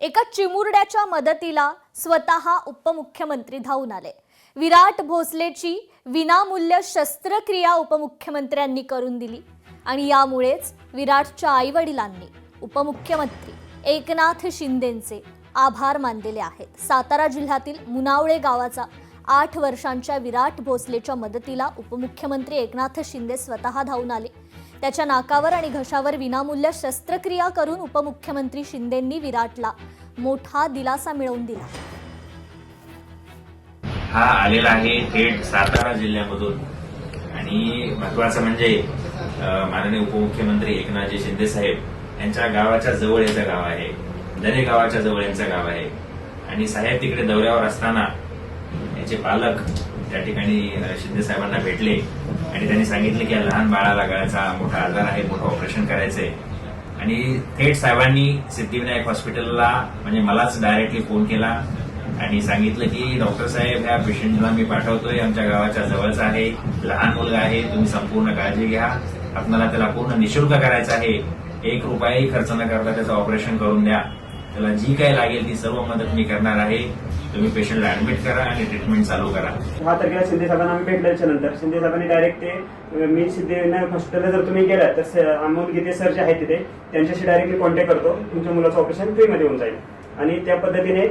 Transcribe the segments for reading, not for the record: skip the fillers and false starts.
एका चिमुरड्याच्या मदतीला स्वतः उपमुख्यमंत्री धावून आले। विराट भोसलेची विनामूल्य शस्त्रक्रिया उपमुख्यमंत्र्यांनी करून दिली आणि यामुळेच विराटच्या आईवडिलांनी उपमुख्यमंत्री एकनाथ शिंदेंचे आभार मानलेले आहेत। सातारा जिल्ह्यातील मुनावळे गावाचा 8 वर्षांच्या विराट भोसलेच्या मदतीला उपमुख्यमंत्री एकनाथ शिंदे स्वतः धावून आले। त्याच्या नाकावर आणि घशावर विनामूल्य शस्त्रक्रिया करून उपमुख्यमंत्री शिंदेंनी विराटला मोठा दिलासा मिळवून दिला। हा आलेला आहे थेट सातारा जिल्ह्यामधून आणि महत्त्वाचं म्हणजे माननीय उपमुख्यमंत्री एकनाथजी शिंदे साहेब यांच्या गावाच्या जवळ याचं गाव आहे, दरे गावाच्या जवळ यांचं गाव आहे आणि साहेब तिकडे दौऱ्यावर असताना याचे पालक त्या ठिकाणी शिंदे साहेबांना भेटले आणि त्यांनी सांगितले की या लहान बाळाला गळ्याचा मोठा आजार आहे, मोठं ऑपरेशन करायचंय आणि थेट साहेबांनी सिद्धिविनायक हॉस्पिटलला म्हणजे मलाच डायरेक्टली फोन केला आणि सांगितलं की डॉक्टर साहेब ह्या पेशंटला मी पाठवतोय, आमच्या गावाच्या जवळचा आहे, लहान मुलगा आहे, तुम्ही संपूर्ण काळजी घ्या, आपल्याला त्याला पूर्ण निशुल्क करायचं आहे, 1 रुपयाही खर्च न करता त्याचं ऑपरेशन करून द्या, त्याला जी काही लागेल ती सर्व मदत मी करणार आहे, तुम्ही पेशंटला ऍडमिट करा आणि ट्रीटमेंट चालू करा। 6 तारखेला शिंदे साहेबांना आम्ही भेटल्याच्या नंतर शिंदे साहेबांनी डायरेक्ट ते मी सिद्धिविनायक हॉस्पिटलला जर तुम्ही गेला तर अमोल गीते सर जे आहेत तिथे त्यांच्याशी डायरेक्टली कॉन्टॅक्ट करतो, तुमच्या मुलाचं ऑपरेशन फ्रीमध्ये होऊन जाईल आणि त्या पद्धतीने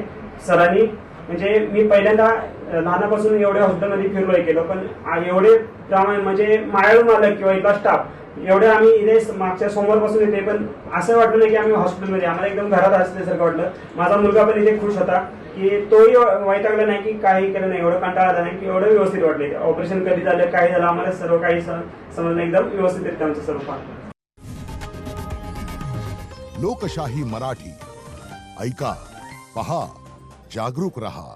सरांनी म्हणजे मी पहिल्यांदा लहानापासून एवढ्या हॉस्पिटलमध्ये फिरलोय केलं पण एवढे म्हणजे मायाळू मालक किंवा इथला स्टाफ एवढे आम्ही इथे मागच्या सोमवारपासून येते पण असं वाटलं नाही की आम्ही हॉस्पिटलमध्ये, आम्हाला एकदम घरात असल्यासारखं वाटलं। माझा मुलगा पण इथे खुश होता की तोही वैतागला नाही की काही केलं नाही, एवढं कंटाळा आला नाही की एवढं व्यवस्थित वाटले। ऑपरेशन कधी झालं काय झालं आम्हाला सर्व काही समजलं, एकदम व्यवस्थित आमचं सर्व पाहतो। लोकशाही मराठी ऐका, पहा, जागरूक रहा।